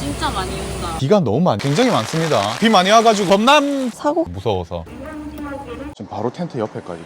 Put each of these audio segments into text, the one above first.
진짜 많이 온다. 비가 너무 굉장히 많습니다. 비 많이 와가지고 범람 사고? 무서워서 지금 바로 텐트 옆에까지.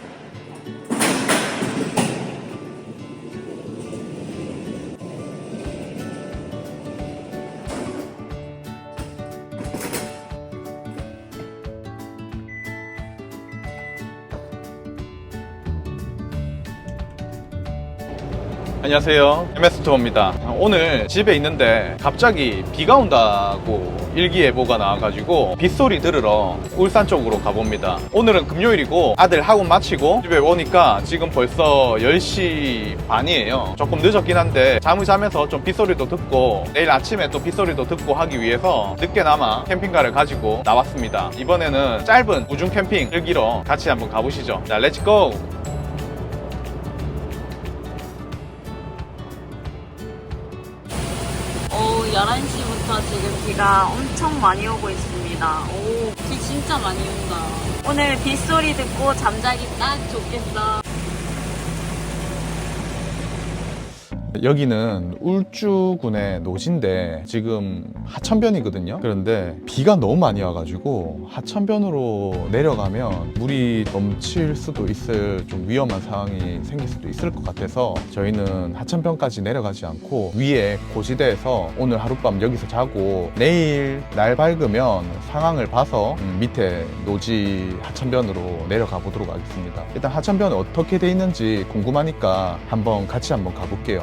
안녕하세요, MS투어입니다. 오늘 집에 있는데 갑자기 비가 온다고 일기예보가 나와가지고 빗소리 들으러 울산 쪽으로 가봅니다. 오늘은 금요일이고 아들 학원 마치고 집에 오니까 지금 벌써 10시 반이에요. 조금 늦었긴 한데 잠을 자면서 좀 빗소리도 듣고 내일 아침에 또 빗소리도 듣고 하기 위해서 늦게나마 캠핑카를 가지고 나왔습니다. 이번에는 짧은 우중 캠핑 즐기러 같이 한번 가보시죠. 자, 렛츠고! 오후 11시부터 지금 비가 엄청 많이 오고 있습니다. 오, 비 진짜 많이 온다. 오늘 빗소리 듣고 잠자기 딱 좋겠어. 여기는 울주군의 노지인데 지금 하천변이거든요. 그런데 비가 너무 많이 와가지고 하천변으로 내려가면 물이 넘칠 수도 있을 좀 위험한 상황이 생길 수도 있을 것 같아서 저희는 하천변까지 내려가지 않고 위에 고지대에서 오늘 하룻밤 여기서 자고 내일 날 밝으면 상황을 봐서 밑에 노지 하천변으로 내려가 보도록 하겠습니다. 일단 하천변은 어떻게 돼 있는지 궁금하니까 같이 한번 가볼게요.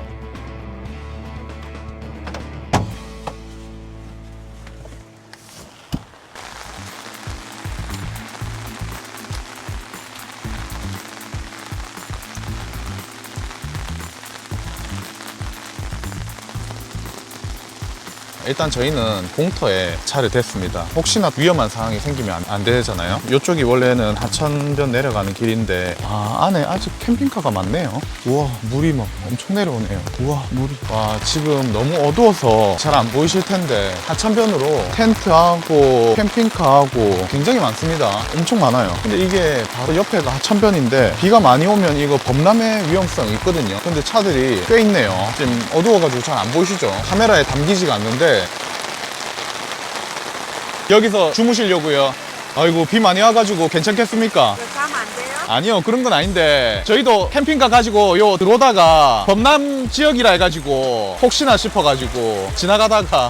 일단 저희는 공터에 차를 댔습니다. 혹시나 위험한 상황이 생기면 안 되잖아요. 이쪽이 원래는 하천변 내려가는 길인데 안에 아직 캠핑카가 많네요. 우와, 물이 막 엄청 내려오네요. 우와, 물이. 와, 지금 너무 어두워서 잘 안 보이실 텐데 하천변으로 텐트하고 캠핑카하고 굉장히 많습니다. 엄청 많아요. 근데 이게 바로 옆에가 하천변인데 비가 많이 오면 이거 범람의 위험성이 있거든요. 근데 차들이 꽤 있네요. 지금 어두워가지고 잘 안 보이시죠? 카메라에 담기지가 않는데 여기서 주무시려고요. 아이고, 비 많이 와가지고 괜찮겠습니까? 가면 안 돼요? 아니요, 그런 건 아닌데 저희도 캠핑카 가지고 들어오다가 범람 지역이라 해가지고 혹시나 싶어가지고 지나가다가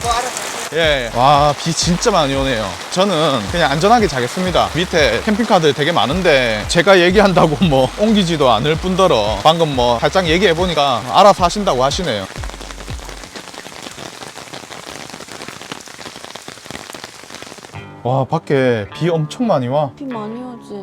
예. 와, 비 진짜 많이 오네요. 저는 그냥 안전하게 자겠습니다. 밑에 캠핑카들 되게 많은데 제가 얘기한다고 뭐 옮기지도 않을 뿐더러 방금 뭐 살짝 얘기해보니까 알아서 하신다고 하시네요. 와, 밖에 비 엄청 많이 와. 비 많이 오지?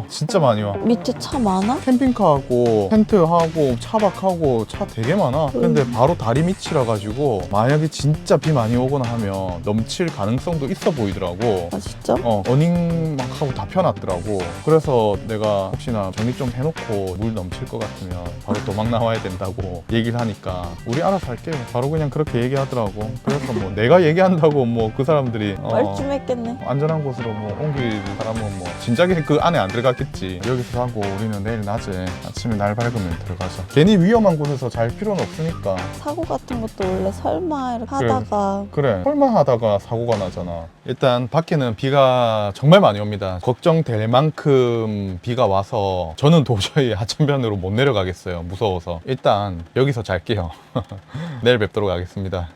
진짜 많이 와. 밑에 차 많아? 캠핑카하고 텐트하고 차박하고 차 되게 많아. 근데 바로 다리 밑이라 가지고 만약에 진짜 비 많이 오거나 하면 넘칠 가능성도 있어 보이더라고. 아 진짜? 어닝 막 하고 다 펴놨더라고. 그래서 내가 혹시나 정리 좀 해놓고 물 넘칠 것 같으면 바로 도망 나와야 된다고 얘기를 하니까 우리 알아서 할게요. 바로 그냥 그렇게 얘기하더라고. 그래서 뭐 내가 얘기한다고 뭐 그 사람들이 말 좀 했겠네. 안전한 곳으로 뭐 옮길 사람은 뭐 진작에 그 안에 안 들어갔겠지. 여기서 하고 우리는 내일 낮에 아침에 날 밝으면 들어가자. 괜히 위험한 곳에서 잘 필요는 없으니까. 사고 같은 것도 원래 설마 이렇게 하다가 그래, 설마 하다가 사고가 나잖아. 일단 밖에는 비가 정말 많이 옵니다. 걱정될 만큼 비가 와서 저는 도저히 하천변으로 못 내려가겠어요. 무서워서. 일단 여기서 잘게요. 내일 뵙도록 하겠습니다.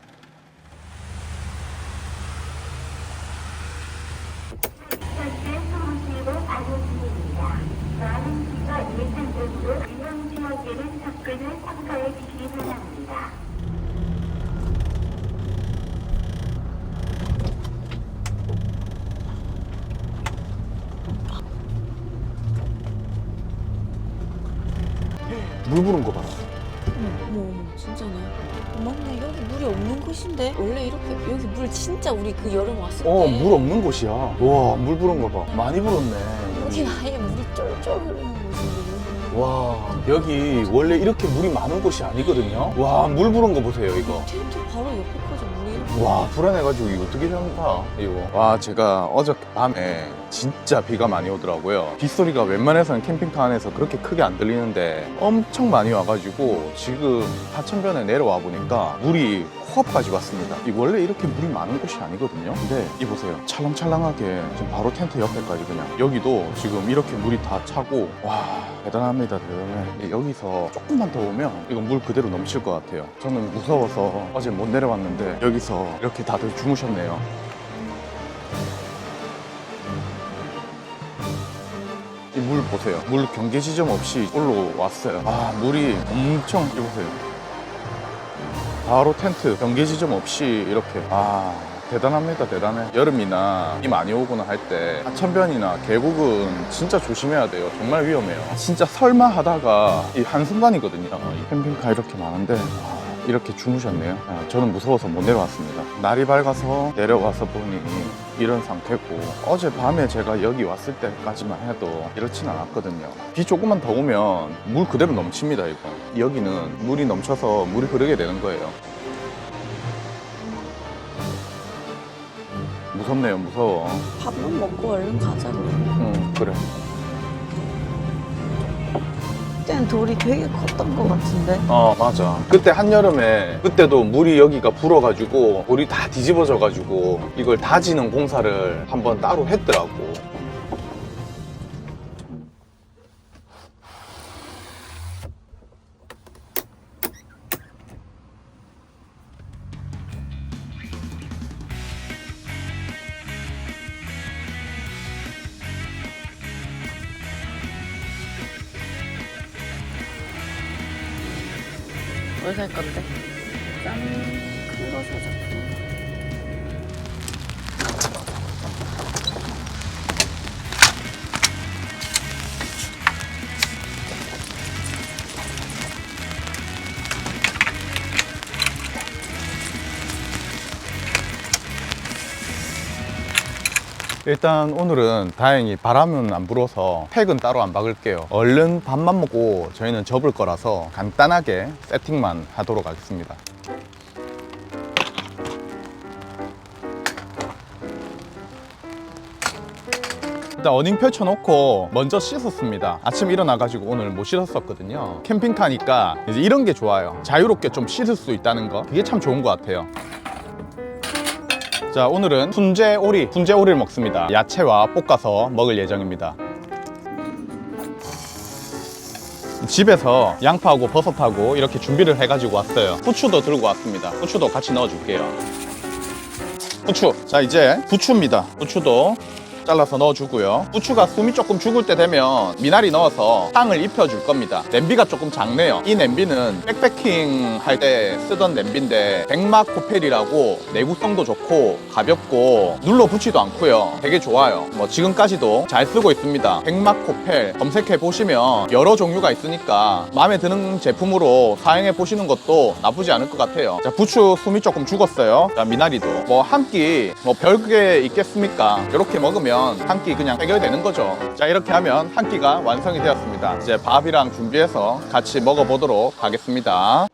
물 부는 거 봐라. 어머 진짜네. 맞네, 여기 물이 없는 곳인데 원래 이렇게 여기 물 진짜 우리 그 여름 왔을 때 물 없는 곳이야. 와, 물 부는 거 봐. 많이 불었네. 여기 아예 물이 쫄쫄 흐르는 곳인데. 와, 여기 원래 이렇게 물이 많은 곳이 아니거든요. 와, 물 부는 거 보세요, 이거. 텐트 바로 옆에까지 물이 와, 불안해가지고 이거 어떻게 잡는다 이거. 와, 제가 어저밤에 진짜 비가 많이 오더라고요. 빗소리가 웬만해서는 캠핑카 안에서 그렇게 크게 안 들리는데 엄청 많이 와가지고 지금 하천변에 내려와 보니까 물이 코앞까지 왔습니다. 이 원래 이렇게 물이 많은 곳이 아니거든요. 근데 이 보세요, 찰랑찰랑하게 지금 바로 텐트 옆에까지 그냥. 여기도 지금 이렇게 물이 다 차고. 와, 대단합니다, 대단해. 여기서 조금만 더 오면 이건 물 그대로 넘칠 것 같아요. 저는 무서워서 어제 못 내려왔는데 여기서 이렇게 다들 주무셨네요. 이 물 보세요. 물 경계 지점 없이 올라왔어요. 아, 물이 엄청. 이거 보세요. 바로 텐트 경계 지점 없이 이렇게. 아, 대단합니다, 대단해. 여름이나 비 많이 오거나 할 때 하천변이나 계곡은 진짜 조심해야 돼요. 정말 위험해요. 진짜 설마 하다가 이 한순간이거든요. 이 캠핑카 이렇게 많은데 이렇게 주무셨네요. 저는 무서워서 못 내려왔습니다. 날이 밝아서 내려와서 보니 이런 상태고, 어젯밤에 제가 여기 왔을 때까지만 해도 이렇진 않았거든요. 비 조금만 더 오면 물 그대로 넘칩니다. 이거 여기는 물이 넘쳐서 물이 흐르게 되는 거예요. 무섭네요, 무서워. 밥만 먹고 얼른 가자 그래. 응, 그래. 그때는 돌이 되게 컸던 것 같은데. 맞아. 그때 한여름에, 그때도 물이 여기가 불어가지고 돌이 다 뒤집어져가지고 이걸 다지는 공사를 한번 따로 했더라고. 뭘 살 건데? 짠! 큰 거 사자. 일단 오늘은 다행히 바람은 안 불어서 팩은 따로 안 박을게요. 얼른 밥만 먹고 저희는 접을 거라서 간단하게 세팅만 하도록 하겠습니다. 일단 어닝 펼쳐놓고 먼저 씻었습니다. 아침에 일어나가지고 오늘 못 씻었었거든요. 캠핑카니까 이제 이런 게 좋아요. 자유롭게 좀 씻을 수 있다는 거, 그게 참 좋은 것 같아요. 자, 오늘은 훈제오리를 먹습니다. 야채와 볶아서 먹을 예정입니다. 집에서 양파하고 버섯하고 이렇게 준비를 해가지고 왔어요. 후추도 들고 왔습니다. 후추도 같이 넣어줄게요. 후추. 자, 이제 부추입니다. 부추도 잘라서 넣어주고요. 부추가 숨이 조금 죽을 때 되면 미나리 넣어서 향을 입혀줄 겁니다. 냄비가 조금 작네요. 이 냄비는 백패킹 할 때 쓰던 냄비인데 백막 코펠이라고 내구성도 좋고 가볍고 눌러붙지도 않고요. 되게 좋아요. 뭐 지금까지도 잘 쓰고 있습니다. 백막 코펠 검색해 보시면 여러 종류가 있으니까 마음에 드는 제품으로 사용해 보시는 것도 나쁘지 않을 것 같아요. 자, 부추 숨이 조금 죽었어요. 자, 미나리도 뭐 한 끼 뭐 별게 있겠습니까? 이렇게 먹으면 한 끼 그냥 해결되는 거죠. 자, 이렇게 하면 한 끼가 완성이 되었습니다. 이제 밥이랑 준비해서 같이 먹어보도록 하겠습니다.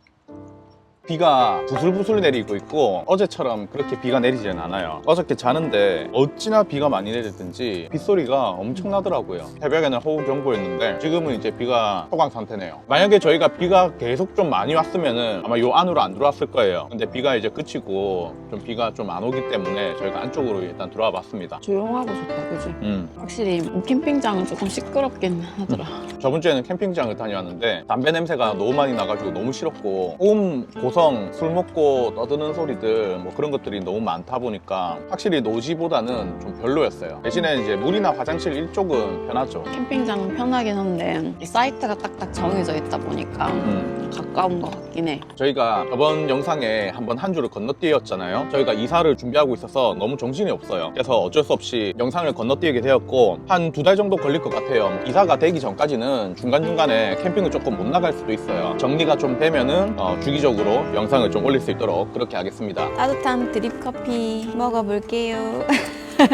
비가 부슬부슬 내리고 있고 어제처럼 그렇게 비가 내리지는 않아요. 어저께 자는데 어찌나 비가 많이 내렸든지 빗소리가 엄청나더라고요. 새벽에는 호우경보였는데 지금은 이제 비가 소강 상태네요. 만약에 저희가 비가 계속 좀 많이 왔으면은 아마 요 안으로 안 들어왔을 거예요. 근데 비가 이제 그치고 좀 비가 좀 안 오기 때문에 저희가 안쪽으로 일단 들어와 봤습니다. 조용하고 좋다, 그지? 확실히 캠핑장은 조금 시끄럽긴 하더라. 저번 주에는 캠핑장을 다녀왔는데 담배 냄새가 너무 많이 나가지고 너무 싫었고, 소음, 고성, 술 먹고 떠드는 소리들 뭐 그런 것들이 너무 많다 보니까 확실히 노지보다는 좀 별로였어요. 대신에 이제 물이나 화장실 이쪽은 편하죠. 캠핑장은 편하긴 한데 이 사이트가 딱딱 정해져 있다 보니까 가까운 것 같긴 해. 저희가 저번 영상에 한번 한 주를 건너뛰었잖아요. 저희가 이사를 준비하고 있어서 너무 정신이 없어요. 그래서 어쩔 수 없이 영상을 건너뛰게 되었고 한 2달 정도 걸릴 것 같아요. 이사가 되기 전까지는 중간중간에 캠핑을 조금 못 나갈 수도 있어요. 정리가 좀 되면은 주기적으로 영상을 좀 올릴 수 있도록 그렇게 하겠습니다. 따뜻한 드립커피 먹어볼게요.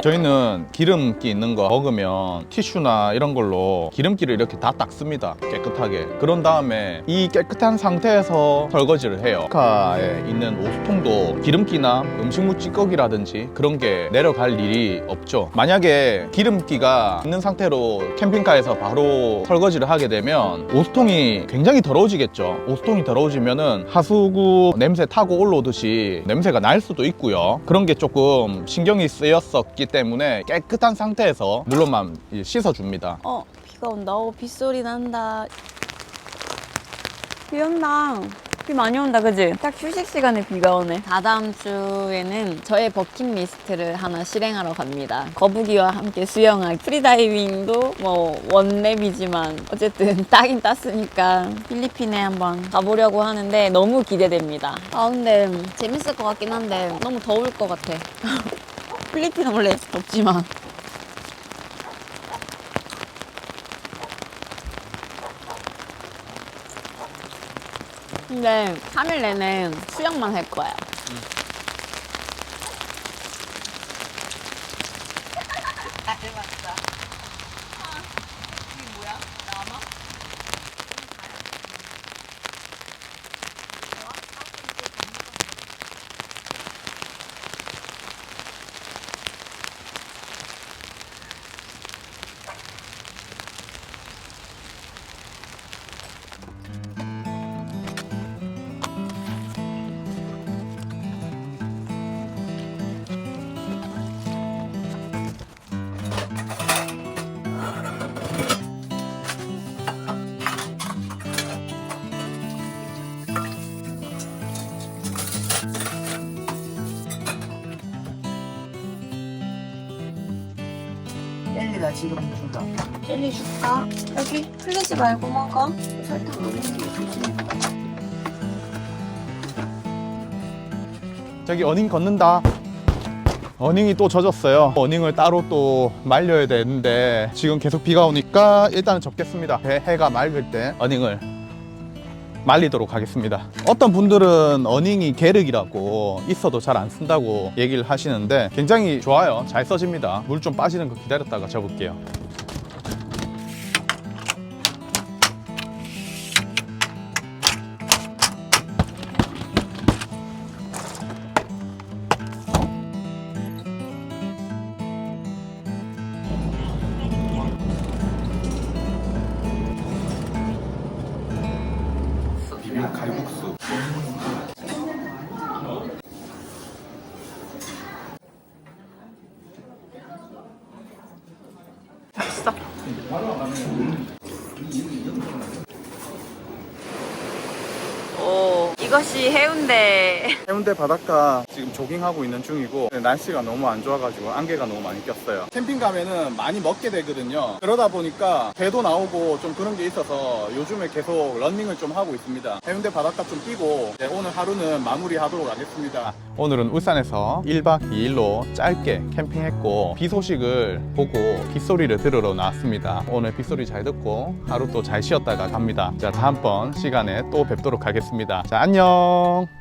저희는 기름기 있는 거 먹으면 티슈나 이런 걸로 기름기를 이렇게 다 닦습니다. 깨끗하게. 그런 다음에 이 깨끗한 상태에서 설거지를 해요. 캠핑카에 있는 오수통도 기름기나 음식물 찌꺼기라든지 그런 게 내려갈 일이 없죠. 만약에 기름기가 있는 상태로 캠핑카에서 바로 설거지를 하게 되면 오수통이 굉장히 더러워지겠죠. 오수통이 더러워지면은 하수구 냄새 타고 올라오듯이 냄새가 날 수도 있고요. 그런 게 조금 신경이 쓰였었기 때문에 깨끗한 상태에서 물로만 씻어줍니다. 비가 온다. 빗소리 난다. 비 온다. 비 많이 온다, 그지? 딱 휴식 시간에 비가 오네. 다다음 주에는 저의 버킷리스트를 하나 실행하러 갑니다. 거북이와 함께 수영하기. 프리다이빙도 뭐 원랩이지만 어쨌든 따긴 땄으니까 필리핀에 한번 가보려고 하는데 너무 기대됩니다. 근데 재밌을 것 같긴 한데 너무 더울 것 같아. 필리핀은 원래 덥지만. 근데 3일 내내 수영만 할 거야. 젤리가 지금 준다. 젤리 줄까? 여기 흘리지 말고 먹어. 설탕 안 흘리게 조심해. 저기 어닝 걷는다. 어닝이 또 젖었어요. 어닝을 따로 또 말려야 되는데 지금 계속 비가 오니까 일단은 접겠습니다. 해가 맑을 때 어닝을 말리도록 하겠습니다. 어떤 분들은 어닝이 계륵이라고 있어도 잘 안 쓴다고 얘기를 하시는데 굉장히 좋아요. 잘 써집니다. 물 좀 빠지는 거 기다렸다가 접을게요. 비빔 칼국수. 맛있어. 오, 이것이 해운대. 해운대 바닷가 지금 조깅하고 있는 중이고 날씨가 너무 안 좋아가지고 안개가 너무 많이 꼈어요. 캠핑 가면은 많이 먹게 되거든요. 그러다 보니까 배도 나오고 좀 그런 게 있어서 요즘에 계속 러닝을 좀 하고 있습니다. 해운대 바닷가 좀 뛰고 오늘 하루는 마무리하도록 하겠습니다. 오늘은 울산에서 1박 2일로 짧게 캠핑했고 비 소식을 보고 빗소리를 들으러 나왔습니다. 오늘 빗소리 잘 듣고 하루 또 잘 쉬었다가 갑니다. 자, 다음번 시간에 또 뵙도록 하겠습니다. 자, 안녕.